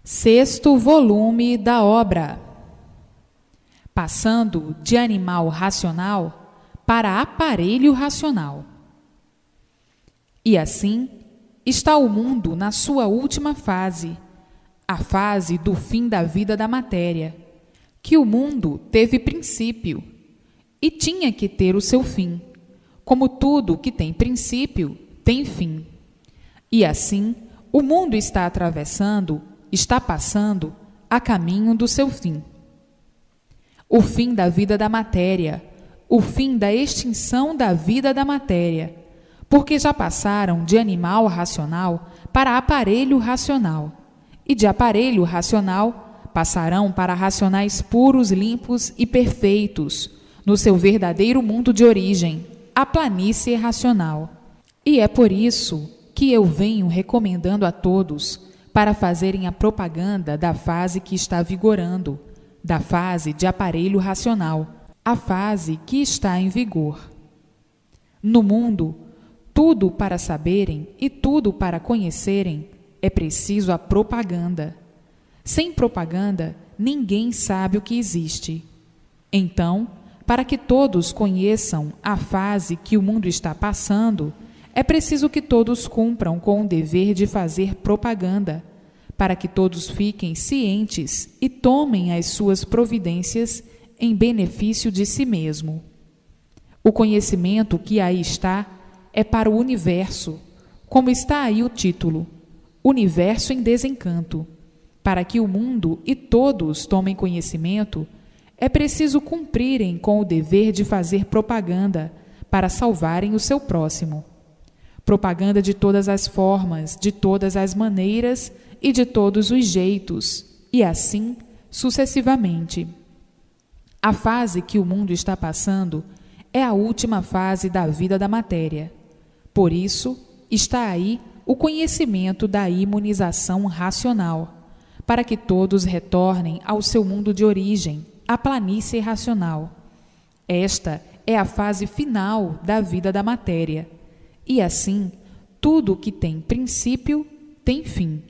Sexto volume da obra. Passando de animal racional para aparelho racional. E assim está o mundo na sua última fase, a fase do fim da vida da matéria, que o mundo teve princípio e tinha que ter o seu fim, como tudo que tem princípio tem fim. E assim o mundo está passando a caminho do seu fim. O fim da vida da matéria, o fim da extinção da vida da matéria, porque já passaram de animal racional para aparelho racional, e de aparelho racional passarão para racionais puros, limpos e perfeitos, no seu verdadeiro mundo de origem, a planície racional. E é por isso que eu venho recomendando a todos para fazerem a propaganda da fase que está vigorando, da fase de aparelho racional, a fase que está em vigor. No mundo, tudo para saberem e tudo para conhecerem é preciso a propaganda. Sem propaganda, ninguém sabe o que existe. Então, para que todos conheçam a fase que o mundo está passando, é preciso que todos cumpram com o dever de fazer propaganda, para que todos fiquem cientes e tomem as suas providências em benefício de si mesmo. O conhecimento que aí está é para o universo, como está aí o título, Universo em Desencanto. Para que o mundo e todos tomem conhecimento, é preciso cumprirem com o dever de fazer propaganda para salvarem o seu próximo. Propaganda de todas as formas, de todas as maneiras e de todos os jeitos, e assim sucessivamente. A fase que o mundo está passando é a última fase da vida da matéria. Por isso, está aí o conhecimento da imunização racional, para que todos retornem ao seu mundo de origem, a planície racional. Esta é a fase final da vida da matéria. E assim, tudo que tem princípio tem fim.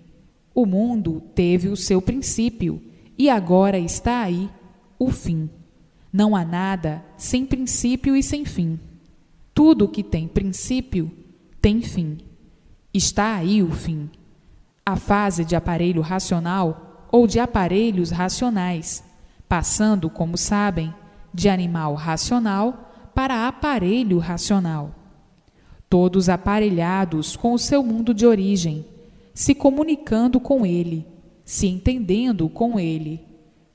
O mundo teve o seu princípio e agora está aí o fim. Não há nada sem princípio e sem fim. Tudo que tem princípio tem fim. Está aí o fim. A fase de aparelho racional ou de aparelhos racionais, passando, como sabem, de animal racional para aparelho racional. Todos aparelhados com o seu mundo de origem, se comunicando com ele, se entendendo com ele,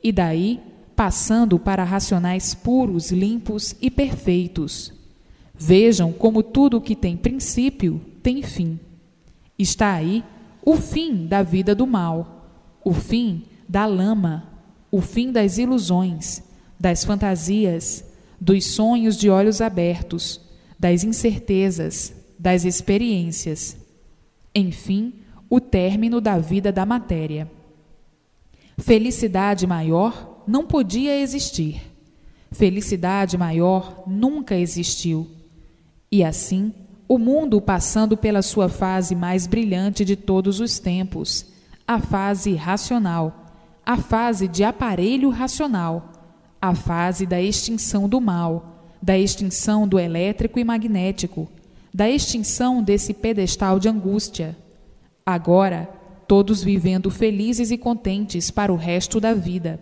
e daí passando para racionais puros, limpos e perfeitos. Vejam como tudo que tem princípio tem fim. Está aí o fim da vida do mal, o fim da lama, o fim das ilusões, das fantasias, dos sonhos de olhos abertos, das incertezas, das experiências. Enfim, o término da vida da matéria. Felicidade maior não podia existir. Felicidade maior nunca existiu. E assim, o mundo passando pela sua fase mais brilhante de todos os tempos, a fase racional, a fase de aparelho racional, a fase da extinção do mal, da extinção do elétrico e magnético, da extinção desse pedestal de angústia. Agora, todos vivendo felizes e contentes para o resto da vida.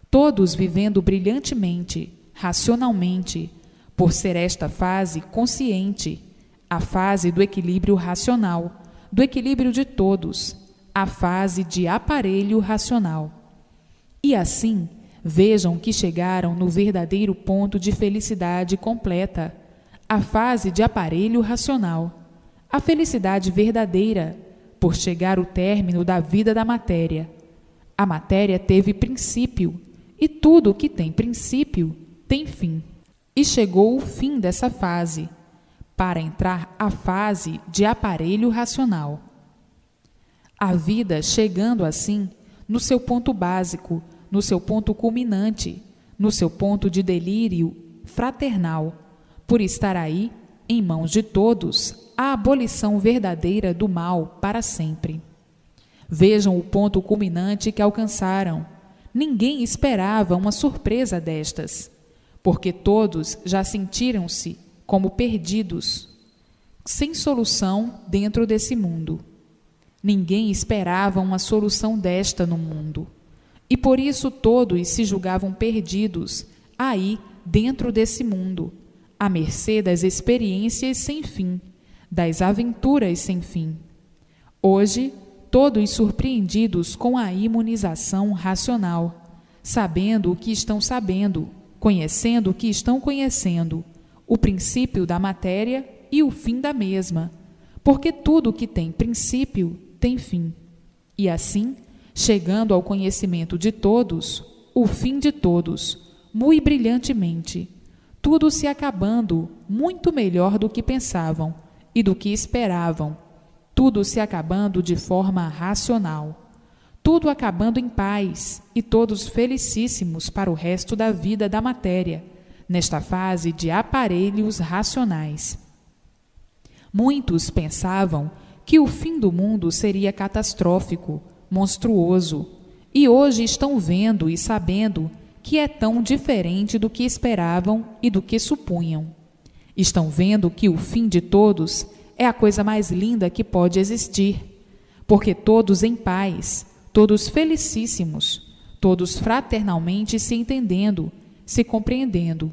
Todos vivendo brilhantemente, racionalmente, por ser esta fase consciente, a fase do equilíbrio racional, do equilíbrio de todos, a fase de aparelho racional. E assim, vejam que chegaram no verdadeiro ponto de felicidade completa, a fase de aparelho racional, a felicidade verdadeira, por chegar o término da vida da matéria. A matéria teve princípio, e tudo que tem princípio tem fim. E chegou o fim dessa fase, para entrar a fase de aparelho racional. A vida chegando assim no seu ponto básico, no seu ponto culminante, no seu ponto de delírio fraternal, por estar aí, em mãos de todos, a abolição verdadeira do mal para sempre. Vejam o ponto culminante que alcançaram. Ninguém esperava uma surpresa destas, porque todos já sentiram-se como perdidos, sem solução dentro desse mundo. Ninguém esperava uma solução desta no mundo, e por isso todos se julgavam perdidos aí dentro desse mundo, à mercê das experiências sem fim, das aventuras sem fim. Hoje, todos surpreendidos com a imunização racional, sabendo o que estão sabendo, conhecendo o que estão conhecendo, o princípio da matéria e o fim da mesma, porque tudo que tem princípio tem fim. E assim, chegando ao conhecimento de todos, o fim de todos, muito brilhantemente, tudo se acabando muito melhor do que pensavam e do que esperavam, tudo se acabando de forma racional, tudo acabando em paz e todos felicíssimos para o resto da vida da matéria, nesta fase de aparelhos racionais. Muitos pensavam que o fim do mundo seria catastrófico, monstruoso, e hoje estão vendo e sabendo que é tão diferente do que esperavam e do que supunham. Estão vendo que o fim de todos é a coisa mais linda que pode existir, porque todos em paz, todos felicíssimos, todos fraternalmente se entendendo, se compreendendo,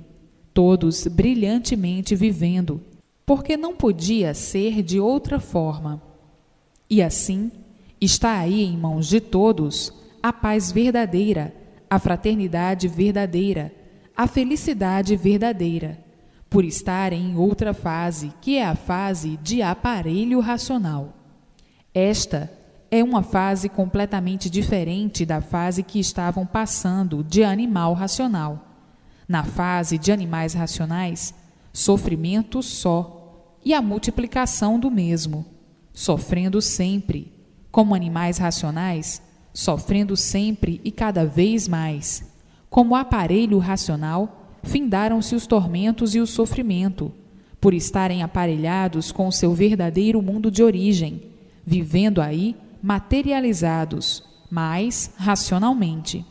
todos brilhantemente vivendo, porque não podia ser de outra forma. E assim, está aí em mãos de todos a paz verdadeira, a fraternidade verdadeira, a felicidade verdadeira, por estarem em outra fase, que é a fase de aparelho racional. Esta é uma fase completamente diferente da fase que estavam passando de animal racional. Na fase de animais racionais, sofrimento só, e a multiplicação do mesmo, sofrendo sempre, como animais racionais, sofrendo sempre e cada vez mais. Como aparelho racional, findaram-se os tormentos e o sofrimento, por estarem aparelhados com o seu verdadeiro mundo de origem, vivendo aí materializados, mas racionalmente.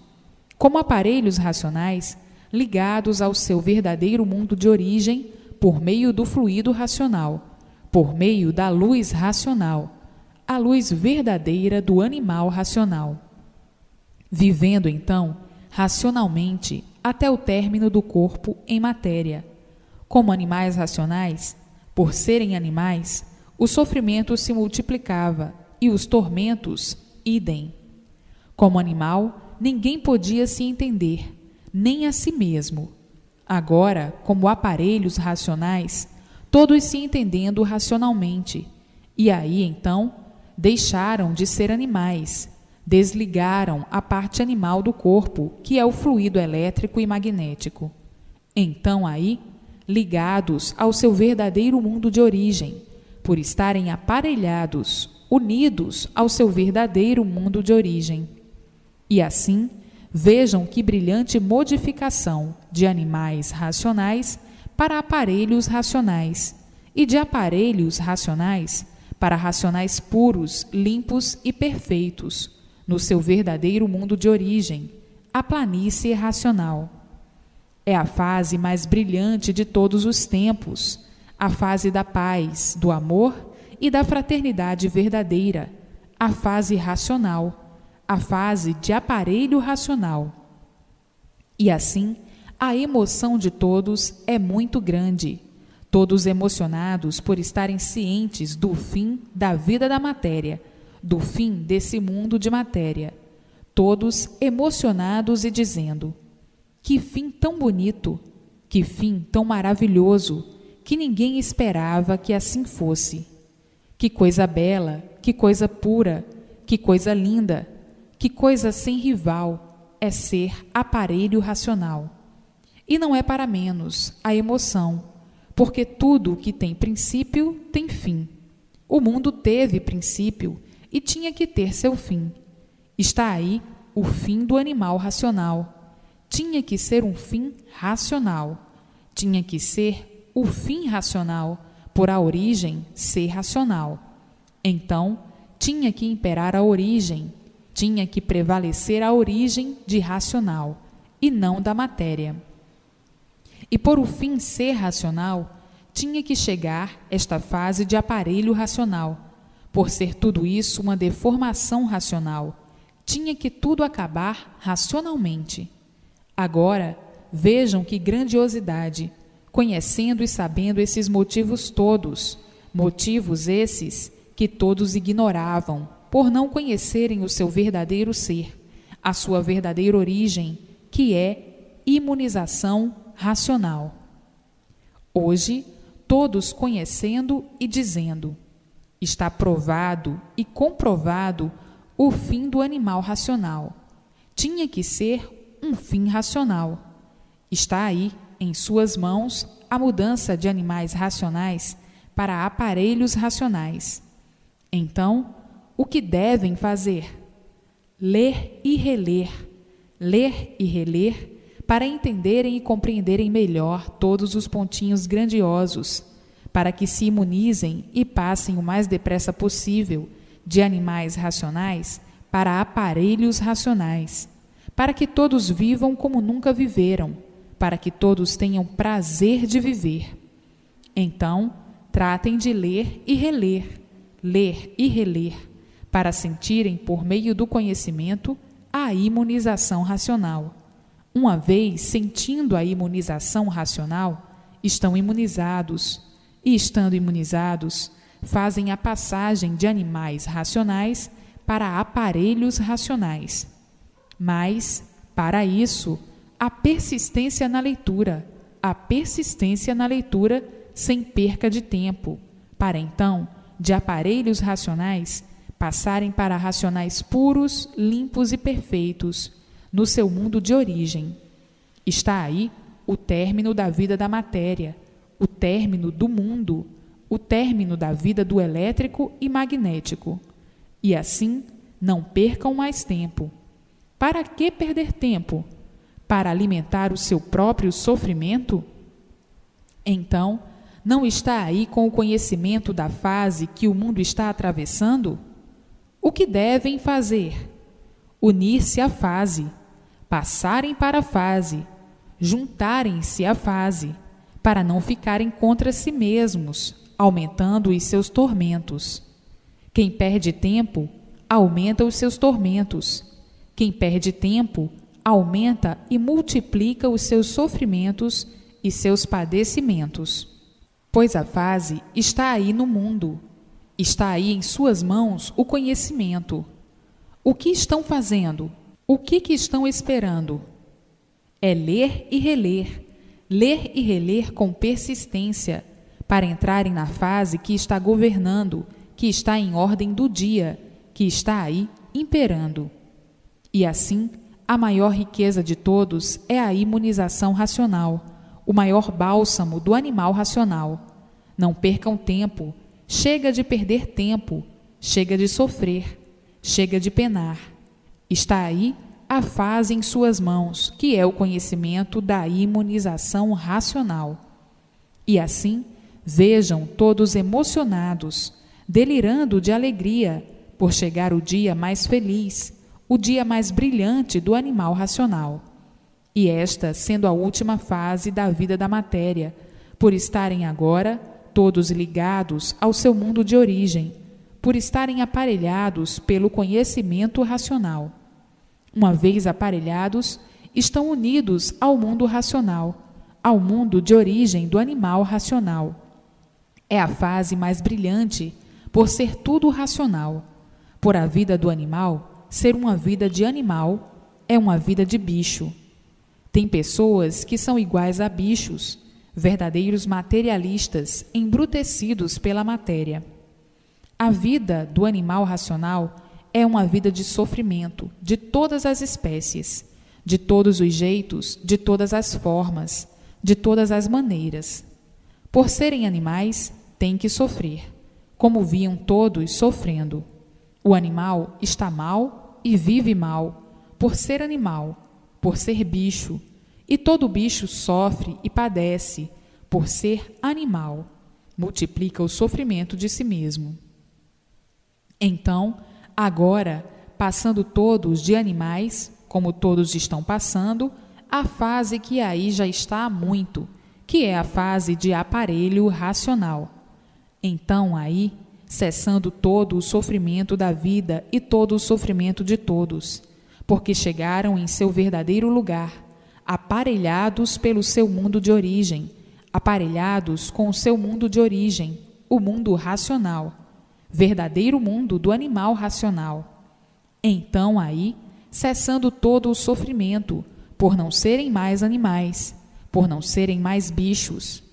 Como aparelhos racionais, ligados ao seu verdadeiro mundo de origem por meio do fluido racional, por meio da luz racional, a luz verdadeira do animal racional. Vivendo, então, racionalmente até o término do corpo em matéria. Como animais racionais, por serem animais, o sofrimento se multiplicava e os tormentos, idem. Como animal, ninguém podia se entender, nem a si mesmo. Agora, como aparelhos racionais, todos se entendendo racionalmente, e aí, então, deixaram de ser animais, desligaram a parte animal do corpo, que é o fluido elétrico e magnético. Então, aí, ligados ao seu verdadeiro mundo de origem, por estarem aparelhados, unidos ao seu verdadeiro mundo de origem. E assim, vejam que brilhante modificação de animais racionais para aparelhos racionais, e de aparelhos racionais para racionais puros, limpos e perfeitos, no seu verdadeiro mundo de origem, a planície racional. É a fase mais brilhante de todos os tempos, a fase da paz, do amor e da fraternidade verdadeira, a fase racional, a fase de aparelho racional. E assim, a emoção de todos é muito grande, todos emocionados por estarem cientes do fim da vida da matéria, do fim desse mundo de matéria, todos emocionados e dizendo: que fim tão bonito, que fim tão maravilhoso, que ninguém esperava que assim fosse. Que coisa bela, que coisa pura, que coisa linda, que coisa sem rival é ser aparelho racional. E não é para menos a emoção, porque tudo que tem princípio tem fim. O mundo teve princípio e tinha que ter seu fim. Está aí o fim do animal racional. Tinha que ser um fim racional. Tinha que ser o fim racional, por a origem ser racional. Então, tinha que imperar a origem, tinha que prevalecer a origem de racional, e não da matéria. E por o fim ser racional, tinha que chegar esta fase de aparelho racional. Por ser tudo isso uma deformação racional, tinha que tudo acabar racionalmente. Agora, vejam que grandiosidade, conhecendo e sabendo esses motivos todos, motivos esses que todos ignoravam, por não conhecerem o seu verdadeiro ser, a sua verdadeira origem, que é imunização racional. Hoje, todos conhecendo e dizendo: está provado e comprovado o fim do animal racional. Tinha que ser um fim racional. Está aí, em suas mãos, a mudança de animais racionais para aparelhos racionais. Então, o que devem fazer? Ler e reler, para entenderem e compreenderem melhor todos os pontinhos grandiosos, para que se imunizem e passem o mais depressa possível de animais racionais para aparelhos racionais, para que todos vivam como nunca viveram, para que todos tenham prazer de viver. Então, tratem de ler e reler, para sentirem, por meio do conhecimento, a imunização racional. Uma vez sentindo a imunização racional, estão imunizados, e estando imunizados, fazem a passagem de animais racionais para aparelhos racionais. Mas, para isso, a persistência na leitura sem perca de tempo, para então, de aparelhos racionais, passarem para racionais puros, limpos e perfeitos, no seu mundo de origem. Está aí o término da vida da matéria, o término do mundo, o término da vida do elétrico e magnético. E assim, não percam mais tempo. Para que perder tempo? Para alimentar o seu próprio sofrimento? Então, não está aí com o conhecimento da fase que o mundo está atravessando? O que devem fazer? Unir-se à fase, passarem para a fase, juntarem-se à fase, para não ficarem contra si mesmos, aumentando os seus tormentos. Quem perde tempo, aumenta os seus tormentos. Quem perde tempo, aumenta e multiplica os seus sofrimentos e seus padecimentos. Pois a fase está aí no mundo, está aí em suas mãos o conhecimento. O que estão fazendo? O que estão esperando? É ler e reler com persistência, para entrarem na fase que está governando, que está em ordem do dia, que está aí imperando. E assim, a maior riqueza de todos é a imunização racional, o maior bálsamo do animal racional. Não percam tempo, chega de perder tempo, chega de sofrer, chega de penar. Está aí a fase em suas mãos, que é o conhecimento da imunização racional. E assim, vejam todos emocionados, delirando de alegria, por chegar o dia mais feliz, o dia mais brilhante do animal racional. E esta sendo a última fase da vida da matéria, por estarem agora todos ligados ao seu mundo de origem, por estarem aparelhados pelo conhecimento racional. Uma vez aparelhados, estão unidos ao mundo racional, ao mundo de origem do animal racional. É a fase mais brilhante, por ser tudo racional. Por a vida do animal ser uma vida de animal, é uma vida de bicho. Tem pessoas que são iguais a bichos, verdadeiros materialistas, embrutecidos pela matéria. A vida do animal racional é uma vida de sofrimento, de todas as espécies, de todos os jeitos, de todas as formas, de todas as maneiras. Por serem animais, têm que sofrer, como viam todos sofrendo. O animal está mal e vive mal, por ser animal, por ser bicho, e todo bicho sofre e padece, por ser animal, multiplica o sofrimento de si mesmo. Então, agora, passando todos de animais, como todos estão passando, a fase que aí já está há muito, que é a fase de aparelho racional. Então, aí, cessando todo o sofrimento da vida e todo o sofrimento de todos, porque chegaram em seu verdadeiro lugar, aparelhados pelo seu mundo de origem, aparelhados com o seu mundo de origem, o mundo racional, verdadeiro mundo do animal racional. Então, aí, cessando todo o sofrimento, por não serem mais animais, por não serem mais bichos.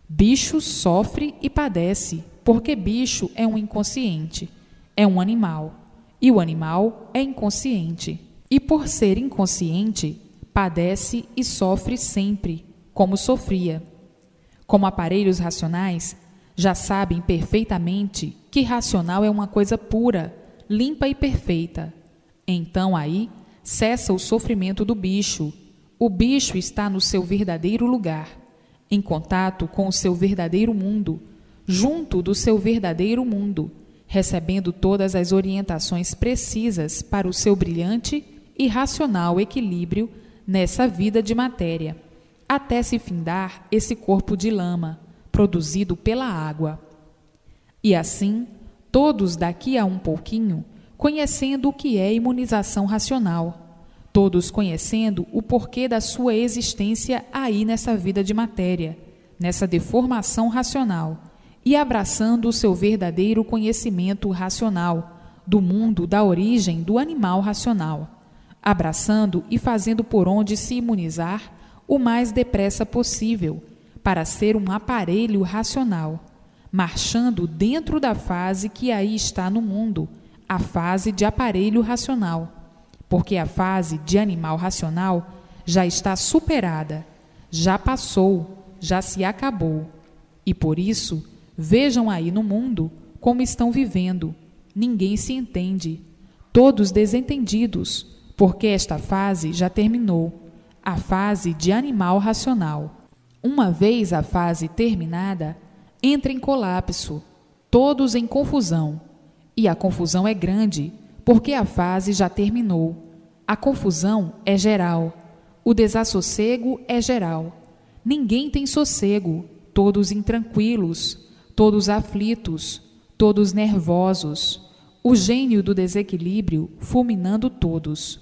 Bicho sofre e padece, porque bicho é um inconsciente, é um animal, e o animal é inconsciente. E por ser inconsciente, padece e sofre sempre, como sofria. Como aparelhos racionais, já sabem perfeitamente que racional é uma coisa pura, limpa e perfeita. Então aí cessa o sofrimento do bicho. O bicho está no seu verdadeiro lugar, em contato com o seu verdadeiro mundo, junto do seu verdadeiro mundo, recebendo todas as orientações precisas para o seu brilhante e racional equilíbrio nessa vida de matéria, até se findar esse corpo de lama, produzido pela água. E assim, todos daqui a um pouquinho, conhecendo o que é imunização racional, todos conhecendo o porquê da sua existência aí nessa vida de matéria, nessa deformação racional, e abraçando o seu verdadeiro conhecimento racional do mundo da origem do animal racional, abraçando e fazendo por onde se imunizar o mais depressa possível, para ser um aparelho racional, marchando dentro da fase que aí está no mundo, a fase de aparelho racional, porque a fase de animal racional já está superada, já passou, já se acabou. E por isso, vejam aí no mundo como estão vivendo. Ninguém se entende, todos desentendidos, porque esta fase já terminou, a fase de animal racional. Uma vez a fase terminada, entra em colapso, todos em confusão. E a confusão é grande, porque a fase já terminou. A confusão é geral, o desassossego é geral. Ninguém tem sossego, todos intranquilos, todos aflitos, todos nervosos. O gênio do desequilíbrio fulminando todos.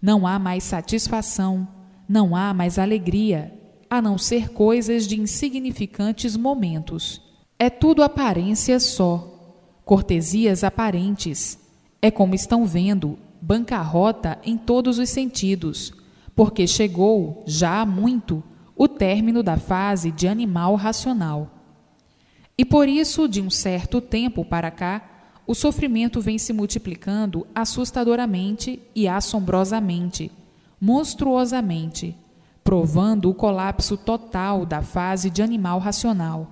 Não há mais satisfação, não há mais alegria, a não ser coisas de insignificantes momentos. É tudo aparência só, cortesias aparentes. É como estão vendo, bancarrota em todos os sentidos, porque chegou, já há muito, o término da fase de animal racional. E por isso, de um certo tempo para cá, o sofrimento vem se multiplicando assustadoramente e assombrosamente, monstruosamente, provando o colapso total da fase de animal racional.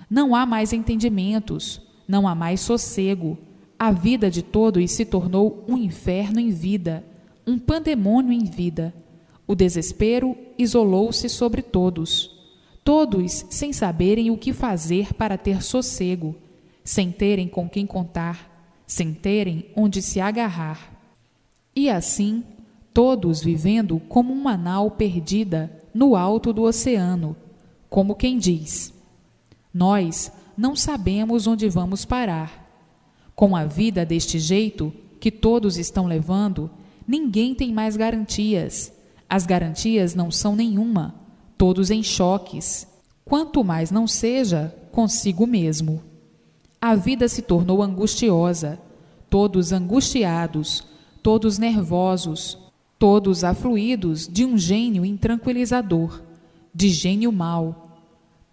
Não há mais entendimentos, não há mais sossego. A vida de todos se tornou um inferno em vida, um pandemônio em vida. O desespero isolou-se sobre todos, todos sem saberem o que fazer para ter sossego, sem terem com quem contar, sem terem onde se agarrar. E assim, todos vivendo como uma nau perdida no alto do oceano, como quem diz: nós não sabemos onde vamos parar. Com a vida deste jeito que todos estão levando, ninguém tem mais garantias. As garantias não são nenhuma, todos em choques. Quanto mais não seja consigo mesmo. A vida se tornou angustiosa, todos angustiados, todos nervosos, todos afluídos de um gênio intranquilizador, de gênio mau,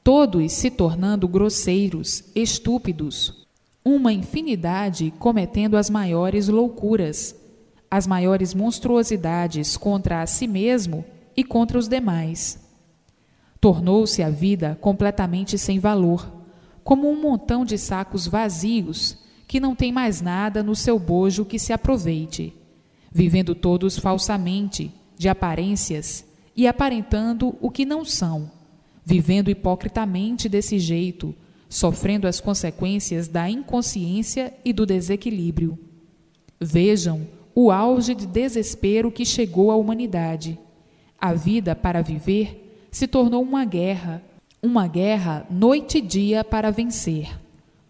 todos se tornando grosseiros, estúpidos, uma infinidade cometendo as maiores loucuras, as maiores monstruosidades contra a si mesmo e contra os demais. Tornou-se a vida completamente sem valor, como um montão de sacos vazios que não tem mais nada no seu bojo que se aproveite, vivendo todos falsamente, de aparências, e aparentando o que não são, vivendo hipocritamente desse jeito, sofrendo as consequências da inconsciência e do desequilíbrio. Vejam o auge de desespero que chegou à humanidade. A vida para viver se tornou uma guerra noite e dia para vencer.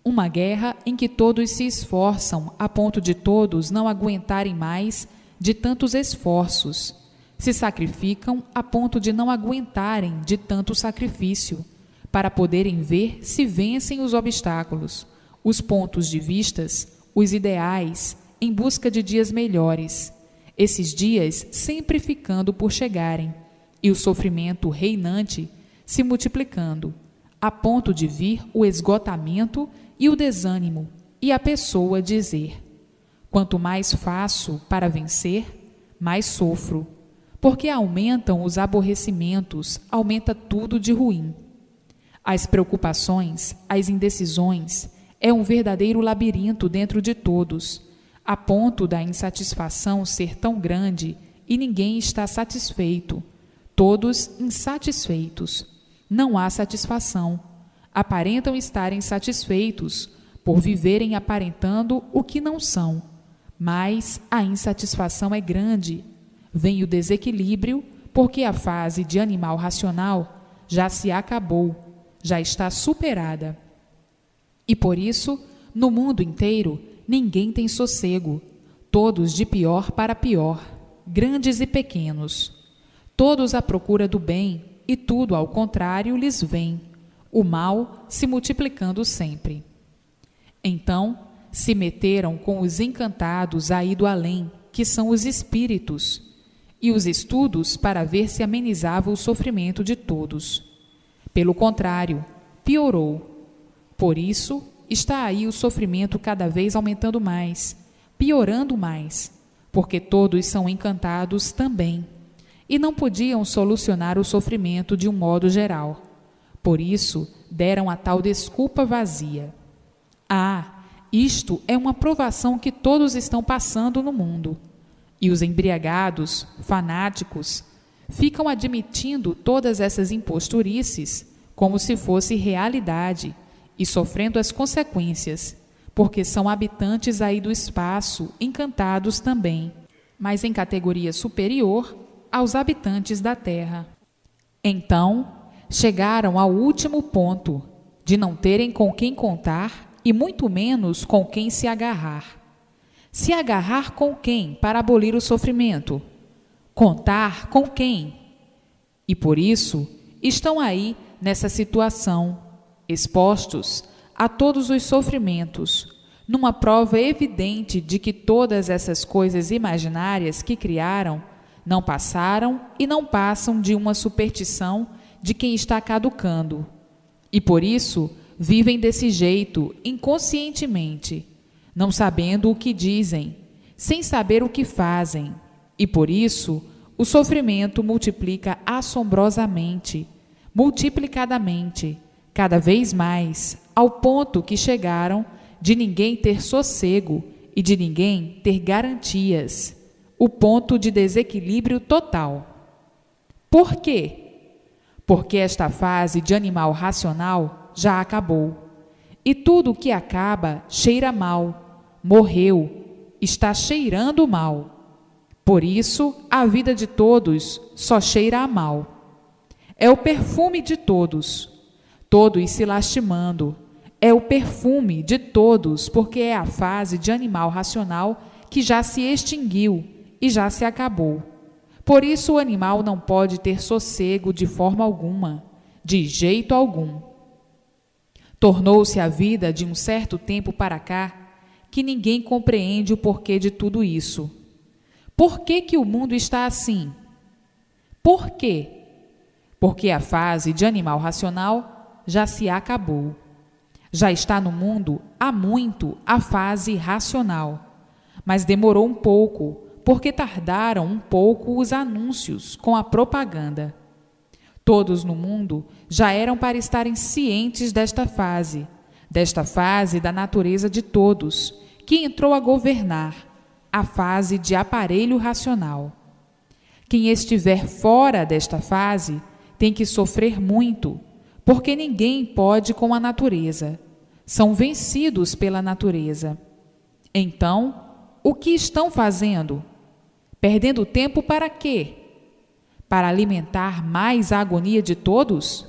Uma guerra em que todos se esforçam a ponto de todos não aguentarem mais de tantos esforços. Se sacrificam a ponto de não aguentarem de tanto sacrifício, para poderem ver se vencem os obstáculos, os pontos de vistas, os ideais, em busca de dias melhores, esses dias sempre ficando por chegarem, e o sofrimento reinante se multiplicando, a ponto de vir o esgotamento e o desânimo, e a pessoa dizer: quanto mais faço para vencer, mais sofro, porque aumentam os aborrecimentos, aumenta tudo de ruim. As preocupações, as indecisões, é um verdadeiro labirinto dentro de todos, a ponto da insatisfação ser tão grande e ninguém está satisfeito, todos insatisfeitos. Não há satisfação. Aparentam estar insatisfeitos por viverem aparentando o que não são, mas a insatisfação é grande. Vem o desequilíbrio, porque a fase de animal racional já se acabou, já está superada. E por isso, no mundo inteiro, ninguém tem sossego, todos de pior para pior, grandes e pequenos, todos à procura do bem, e tudo ao contrário lhes vem, o mal se multiplicando sempre. Então, se meteram com os encantados aí do além, que são os espíritos, e os estudos para ver se amenizava o sofrimento de todos. Pelo contrário, piorou. Por isso, está aí o sofrimento cada vez aumentando mais, piorando mais, porque todos são encantados também, e não podiam solucionar o sofrimento de um modo geral. Por isso, deram a tal desculpa vazia. Isto é uma provação que todos estão passando no mundo. E os embriagados, fanáticos, ficam admitindo todas essas imposturices como se fosse realidade e sofrendo as consequências, porque são habitantes aí do espaço, encantados também, mas em categoria superior aos habitantes da terra. Então, chegaram ao último ponto, de não terem com quem contar e muito menos com quem se agarrar. Se agarrar com quem para abolir o sofrimento? Contar com quem? E por isso estão aí nessa situação, expostos a todos os sofrimentos, numa prova evidente de que todas essas coisas imaginárias que criaram não passaram e não passam de uma superstição de quem está caducando. E por isso vivem desse jeito, inconscientemente, não sabendo o que dizem, sem saber o que fazem. E por isso o sofrimento multiplica assombrosamente, multiplicadamente, cada vez mais, ao ponto que chegaram de ninguém ter sossego e de ninguém ter garantias, o ponto de desequilíbrio total. Por quê? Porque esta fase de animal racional já acabou. E tudo o que acaba cheira mal, morreu, está cheirando mal. Por isso, a vida de todos só cheira a mal. É o perfume de todos, todos se lastimando. É o perfume de todos, porque é a fase de animal racional que já se extinguiu e já se acabou. Por isso o animal não pode ter sossego de forma alguma, de jeito algum. Tornou-se a vida de um certo tempo para cá que ninguém compreende o porquê de tudo isso. Por que que o mundo está assim? Por quê? Porque a fase de animal racional já se acabou. Já está no mundo há muito a fase racional, mas demorou um pouco, porque tardaram um pouco os anúncios com a propaganda. Todos no mundo já eram para estarem cientes desta fase da natureza de todos, que entrou a governar, a fase de aparelho racional. Quem estiver fora desta fase tem que sofrer muito, porque ninguém pode com a natureza. São vencidos pela natureza. Então, o que estão fazendo? Perdendo tempo para quê? Para alimentar mais a agonia de todos?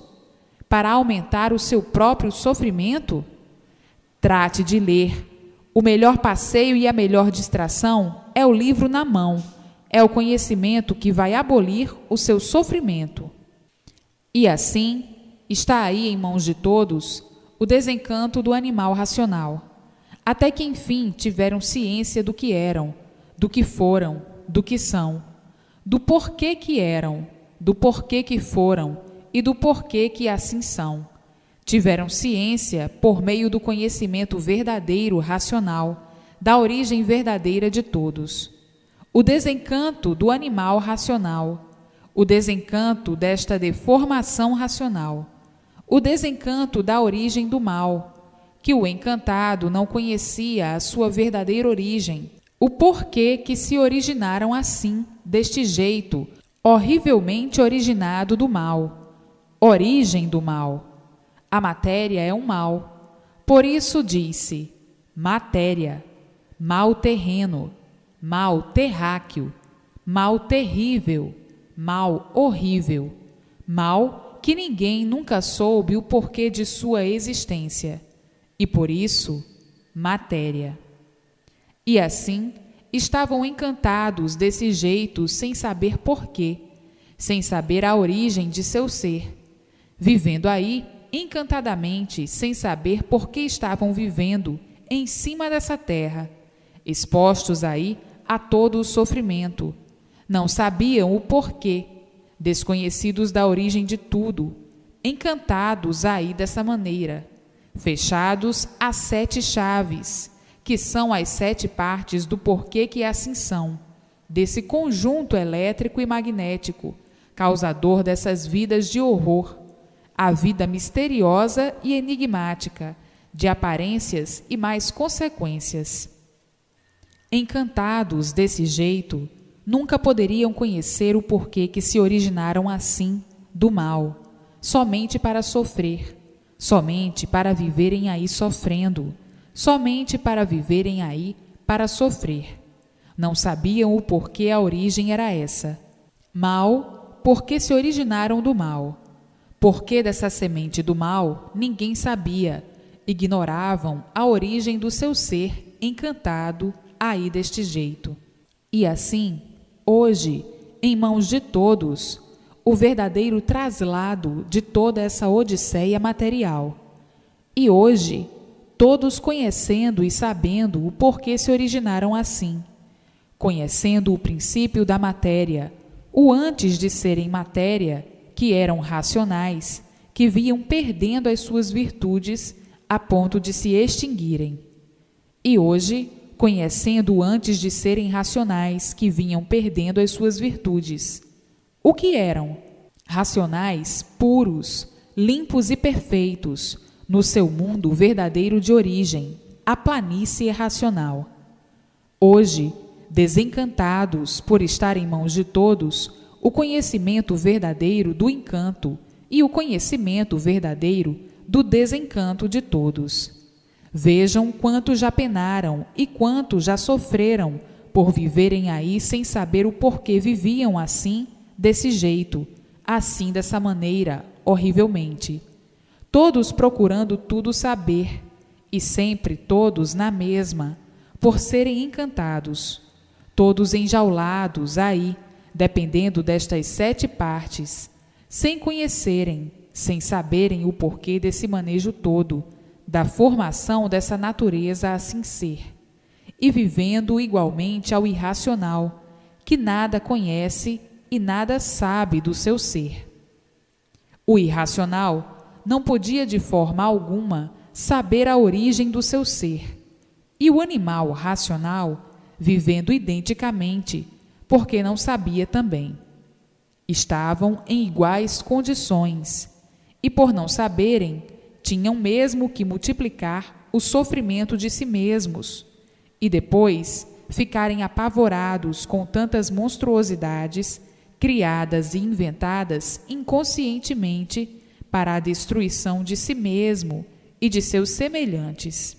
Para aumentar o seu próprio sofrimento? Trate de ler. O melhor passeio e a melhor distração é o livro na mão. É o conhecimento que vai abolir o seu sofrimento. E assim, está aí em mãos de todos o desencanto do animal racional, até que enfim tiveram ciência do que eram, do que foram, do que são, do porquê que eram, do porquê que foram e do porquê que assim são. Tiveram ciência por meio do conhecimento verdadeiro, racional, da origem verdadeira de todos. O desencanto do animal racional, o desencanto desta deformação racional, o desencanto da origem do mal, que o encantado não conhecia a sua verdadeira origem, o porquê que se originaram assim, deste jeito, horrivelmente originado do mal, origem do mal. A matéria é um mal, por isso disse, matéria, mal terreno, mal terráqueo, mal terrível, mal horrível, mal que ninguém nunca soube o porquê de sua existência, e por isso, matéria. E assim, estavam encantados desse jeito sem saber porquê, sem saber a origem de seu ser, vivendo aí encantadamente, sem saber por que estavam vivendo em cima dessa terra, expostos aí a todo o sofrimento. Não sabiam o porquê, desconhecidos da origem de tudo, encantados aí dessa maneira, fechados a 7 chaves, que são as 7 partes do porquê que assim são, desse conjunto elétrico e magnético, causador dessas vidas de horror, a vida misteriosa e enigmática, de aparências e mais consequências. Encantados desse jeito, nunca poderiam conhecer o porquê que se originaram assim, do mal, somente para sofrer, somente para viverem aí sofrendo, somente para viverem aí para sofrer. Não sabiam o porquê a origem era essa. Mal, porque se originaram do mal. Porquê dessa semente do mal, ninguém sabia. Ignoravam a origem do seu ser encantado aí deste jeito. E assim, hoje, em mãos de todos, o verdadeiro traslado de toda essa odisseia material. E hoje, todos conhecendo e sabendo o porquê se originaram assim, conhecendo o princípio da matéria, o antes de serem matéria, que eram racionais, que viam perdendo as suas virtudes a ponto de se extinguirem. E hoje, conhecendo o antes de serem racionais, que vinham perdendo as suas virtudes. O que eram? Racionais, puros, limpos e perfeitos, no seu mundo verdadeiro de origem, a planície racional. Hoje, desencantados por estar em mãos de todos, o conhecimento verdadeiro do encanto e o conhecimento verdadeiro do desencanto de todos. Vejam quanto já penaram e quanto já sofreram por viverem aí sem saber o porquê viviam assim, desse jeito, assim dessa maneira, horrivelmente. Todos procurando tudo saber, e sempre todos na mesma, por serem encantados, todos enjaulados aí, dependendo destas 7 partes, sem conhecerem, sem saberem o porquê desse manejo todo, da formação dessa natureza assim ser, e vivendo igualmente ao irracional, que nada conhece e nada sabe do seu ser. O irracional não podia de forma alguma saber a origem do seu ser, e o animal racional, vivendo identicamente, porque não sabia também. Estavam em iguais condições, e por não saberem, tinham mesmo que multiplicar o sofrimento de si mesmos, e depois ficarem apavorados com tantas monstruosidades, criadas e inventadas inconscientemente para a destruição de si mesmo e de seus semelhantes.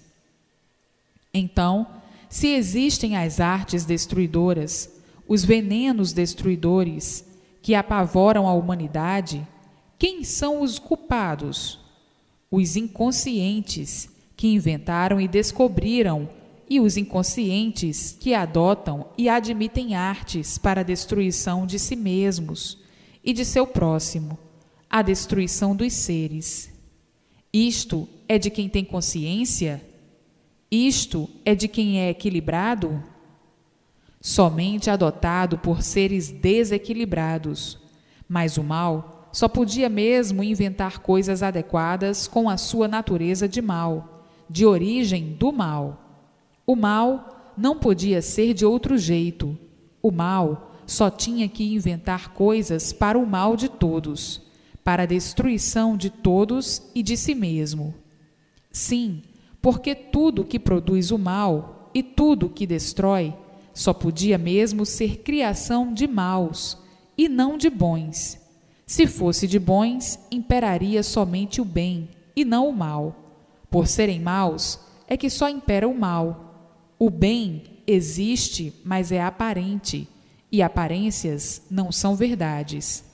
Então, se existem as artes destruidoras, os venenos destruidores que apavoram a humanidade, quem são os culpados? Os inconscientes que inventaram e descobriram, e os inconscientes que adotam e admitem artes para a destruição de si mesmos e de seu próximo, a destruição dos seres. Isto é de quem tem consciência? Isto é de quem é equilibrado? Somente adotado por seres desequilibrados, mas o mal só podia mesmo inventar coisas adequadas com a sua natureza de mal, de origem do mal. O mal não podia ser de outro jeito. O mal só tinha que inventar coisas para o mal de todos, para a destruição de todos e de si mesmo. Sim, porque tudo que produz o mal e tudo que destrói só podia mesmo ser criação de maus e não de bons. Se fosse de bons, imperaria somente o bem e não o mal. Por serem maus, é que só impera o mal. O bem existe, mas é aparente, e aparências não são verdades.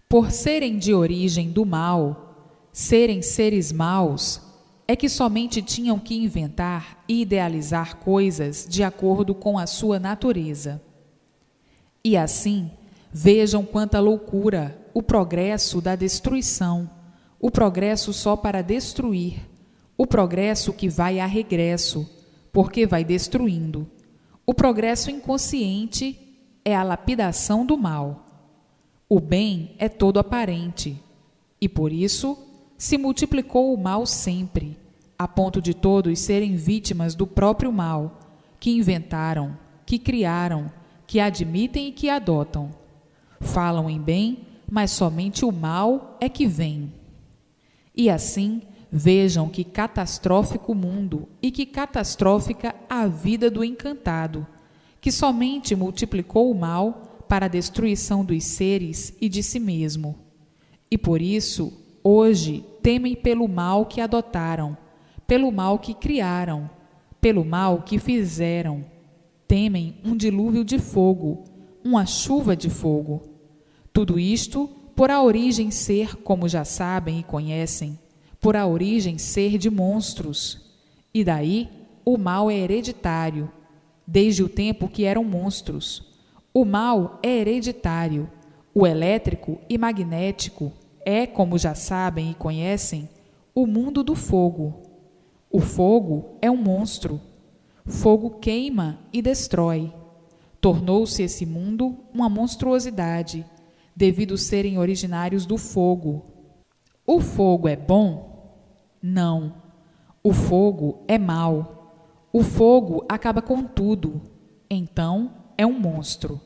Por serem de origem do mal, serem seres maus, é que somente tinham que inventar e idealizar coisas de acordo com a sua natureza. E assim, vejam quanta loucura, o progresso da destruição, o progresso só para destruir, o progresso que vai a regresso, porque vai destruindo. O progresso inconsciente é a lapidação do mal. O bem é todo aparente, e por isso se multiplicou o mal sempre, a ponto de todos serem vítimas do próprio mal, que inventaram, que criaram, que admitem e que adotam. Falam em bem, mas somente o mal é que vem. E assim, vejam que catastrófico mundo e que catastrófica a vida do encantado, que somente multiplicou o mal para a destruição dos seres e de si mesmo. E por isso, hoje, temem pelo mal que adotaram, pelo mal que criaram, pelo mal que fizeram. Temem um dilúvio de fogo, uma chuva de fogo. Tudo isto por a origem ser, como já sabem e conhecem, por a origem ser de monstros. E daí o mal é hereditário, desde o tempo que eram monstros. O mal é hereditário. O elétrico e magnético é, como já sabem e conhecem, o mundo do fogo. O fogo é um monstro. Fogo queima e destrói. Tornou-se esse mundo uma monstruosidade, devido serem originários do fogo. O fogo é bom? Não. O fogo é mau. O fogo acaba com tudo. Então, é um monstro.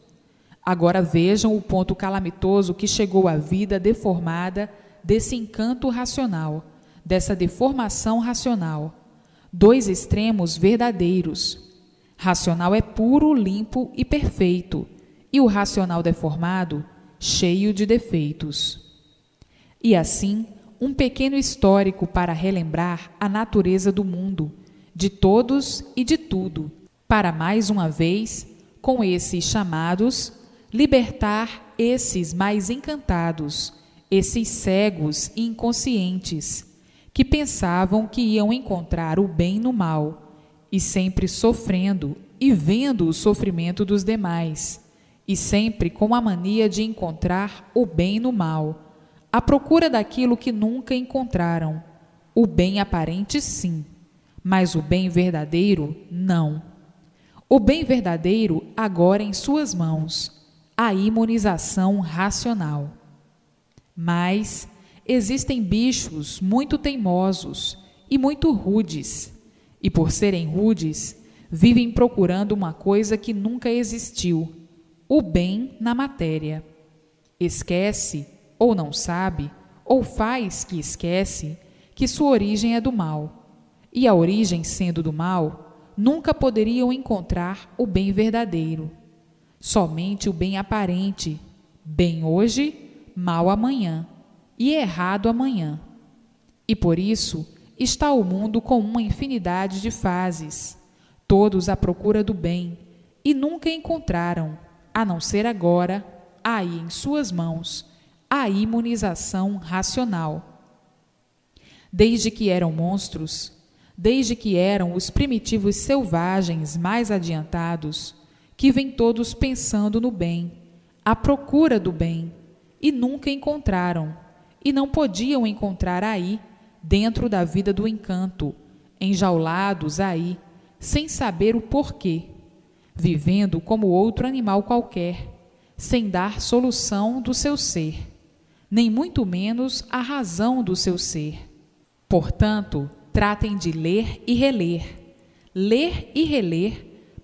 Agora vejam o ponto calamitoso que chegou à vida deformada desse encanto racional, dessa deformação racional. Dois extremos verdadeiros. Racional é puro, limpo e perfeito, e o racional deformado, cheio de defeitos. E assim, um pequeno histórico para relembrar a natureza do mundo, de todos e de tudo, para mais uma vez, com esses chamados, libertar esses mais encantados, esses cegos e inconscientes, que pensavam que iam encontrar o bem no mal, e sempre sofrendo e vendo o sofrimento dos demais, e sempre com a mania de encontrar o bem no mal, à procura daquilo que nunca encontraram. O bem aparente, sim, mas o bem verdadeiro, não. O bem verdadeiro agora em suas mãos, a imunização racional. Mas existem bichos muito teimosos e muito rudes, e por serem rudes, vivem procurando uma coisa que nunca existiu, o bem na matéria. Esquece, ou não sabe, ou faz que esquece, que sua origem é do mal, e a origem sendo do mal, nunca poderiam encontrar o bem verdadeiro. Somente o bem aparente, bem hoje, mal amanhã, e errado amanhã. E por isso está o mundo com uma infinidade de fases, todos à procura do bem, e nunca encontraram, a não ser agora, aí em suas mãos, a imunização racional. Desde que eram monstros, desde que eram os primitivos selvagens mais adiantados, que vêm todos pensando no bem, à procura do bem, e nunca encontraram, e não podiam encontrar aí, dentro da vida do encanto, enjaulados aí, sem saber o porquê, vivendo como outro animal qualquer, sem dar solução do seu ser, nem muito menos a razão do seu ser. Portanto, tratem de ler e reler,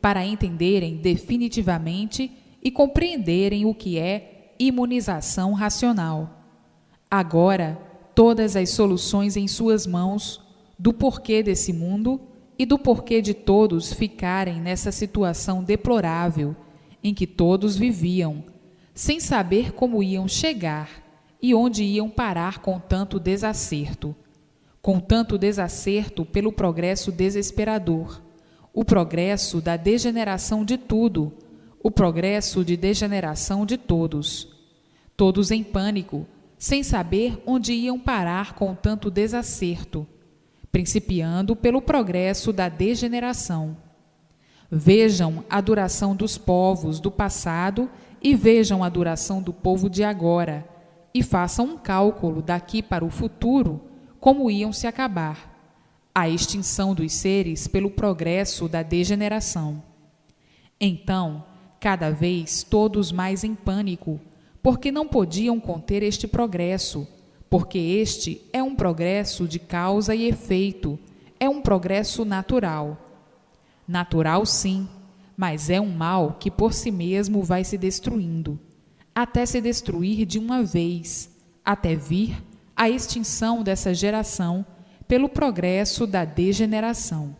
para entenderem definitivamente e compreenderem o que é imunização racional. Agora, todas as soluções em suas mãos, do porquê desse mundo e do porquê de todos ficarem nessa situação deplorável em que todos viviam, sem saber como iam chegar e onde iam parar com tanto desacerto pelo progresso desesperador, o progresso da degeneração de tudo, o progresso de degeneração de todos. Todos em pânico, sem saber onde iam parar com tanto desacerto, principiando pelo progresso da degeneração. Vejam a duração dos povos do passado e vejam a duração do povo de agora, e façam um cálculo daqui para o futuro, como iam se acabar a extinção dos seres pelo progresso da degeneração. Então, cada vez todos mais em pânico, porque não podiam conter este progresso, porque este é um progresso de causa e efeito, é um progresso natural. Natural, sim, mas é um mal que por si mesmo vai se destruindo, até se destruir de uma vez, até vir a extinção dessa geração pelo progresso da degeneração.